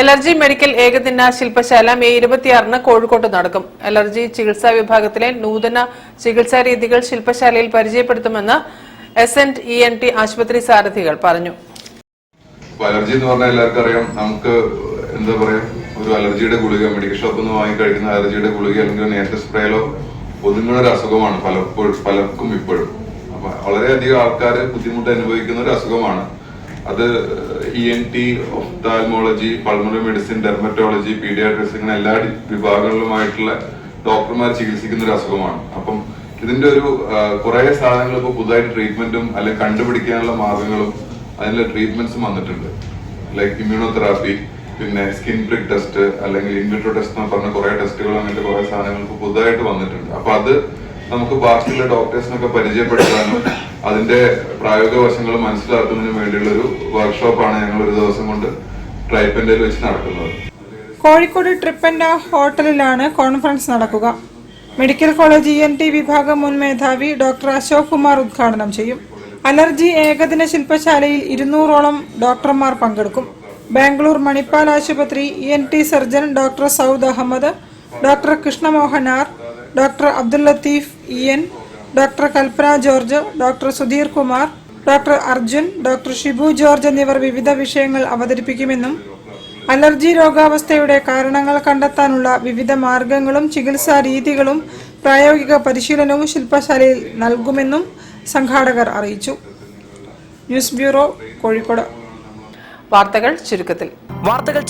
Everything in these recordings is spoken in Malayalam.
അലർജി മെഡിക്കൽ ഏകദിന ശില്പശാല മെയ് 26-ന് കോഴിക്കോട്ട് നടക്കും. അലർജി ചികിത്സാ വിഭാഗത്തിലെ നൂതന ചികിത്സാ രീതികൾ ശില്പശാലയിൽ പരിചയപ്പെടുത്തുമെന്ന് SNENT ആശുപത്രി സാരഥികൾ പറഞ്ഞു. അലർജി എന്ന് പറഞ്ഞാൽ എല്ലാവർക്കും അറിയാം. നമുക്ക് എന്താ പറയാ, ഒരു അലർജിയുടെ ഗുളിക മെഡിക്കൽ ഷോപ്പിൽ നിന്ന് വാങ്ങി കഴിക്കുന്ന അലർജിയുടെ ഗുളിക അല്ലെങ്കിൽ നേരത്തെ സ്പ്രേയിലോ ഒതുങ്ങുന്ന ഒരു അസുഖമാണ് പലർക്കും ഇപ്പോഴും. അപ്പൊ വളരെയധികം ആൾക്കാർ ബുദ്ധിമുട്ട് അനുഭവിക്കുന്ന ഒരു അസുഖമാണ്. അത് ENT, ophthalmology, pulmonary medicine, dermatology, paediatrics ഇങ്ങനെ എല്ലാ വിഭാഗങ്ങളിലുമായിട്ടുള്ള ഡോക്ടർമാർ ചികിത്സിക്കുന്ന ഒരു അസുഖമാണ്. അപ്പം ഇതിന്റെ ഒരു കുറെ സാധനങ്ങൾ ഇപ്പൊ പുതുതായിട്ട് ട്രീറ്റ്മെന്റും അല്ലെങ്കിൽ കണ്ടുപിടിക്കാനുള്ള മാർഗങ്ങളും അതിനുള്ള ട്രീറ്റ്മെന്റ്സും വന്നിട്ടുണ്ട്. ലൈക്ക് ഇമ്മ്യൂണോതെറാപ്പി, പിന്നെ സ്കിൻ പ്രിക് ടെസ്റ്റ്, അല്ലെങ്കിൽ ഇൻവിട്രോ ടെസ്റ്റ് എന്ന് പറഞ്ഞ കുറെ ടെസ്റ്റുകൾ, അങ്ങനത്തെ കുറെ സാധനങ്ങൾ ഇപ്പൊ പുതുതായിട്ട് വന്നിട്ടുണ്ട്. അപ്പൊ അത് നമുക്ക് ബാക്കിയുള്ള ഡോക്ടേഴ്സിനൊക്കെ പരിചയപ്പെടുത്താനും അതിന്റെ പ്രായോഗിക വശങ്ങൾ മനസ്സിലാക്കുന്നതിന് വേണ്ടിയുള്ള ഒരു വർക്ക്ഷോപ്പാണ് ഞങ്ങൾ ഒരു ദിവസം കൊണ്ട് ട്രൈപ്പൻഡയിൽ വെച്ച് നടക്കുന്നത്. കോഴിക്കോട് ട്രിപ്പൻഡ ഹോട്ടലിലാണ് കോൺഫറൻസ് നടക്കുക. മെഡിക്കൽ കോളേജ് ENT വിഭാഗം മുൻ മേധാവി ഡോക്ടർ അശോക് കുമാർ ഉദ്ഘാടനം ചെയ്യും. അലർജി ഏകദിന ശില്പശാലയിൽ 200ഓളം ഡോക്ടർമാർ പങ്കെടുക്കും. ബാംഗ്ലൂർ മണിപ്പാൽ ആശുപത്രി ENT surgeon doctor Saud Ahmed, doctor Krishnamohan R, doctor Abdul Latheef EN, doctor Kalpana George, doctor Sudheer Kumar, doctor Arjun, doctor Shibu George എന്നിവർ വിവിധ വിഷയങ്ങൾ അവതരിപ്പിക്കുമെന്നും അലർജി രോഗാവസ്ഥയുടെ കാരണങ്ങൾ കണ്ടെത്താനുള്ള വിവിധ മാർഗങ്ങളും ചികിത്സാ രീതികളും പ്രായോഗിക പരിശീലനവും ശില്പശാലയിൽ നൽകുമെന്നും സംഘാടകർ അറിയിച്ചു. News bureau, Kozhikode. വാർത്തകൾ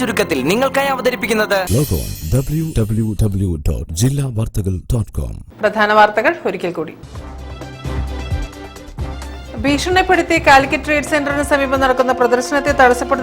ചുരുക്കത്തിൽ നിങ്ങൾക്കായി അവതരിപ്പിക്കുന്നത് www.jillavartagal.com. പ്രധാന വാർത്തകൾ ഒരിക്കൽ കൂടി. ഭീഷണിപ്പെടുത്തി കാലിക്കറ്റ് ട്രേഡ് സെന്ററിന് സമീപം നടക്കുന്ന പ്രദർശനത്തെ തടസ്സപ്പെടുത്തി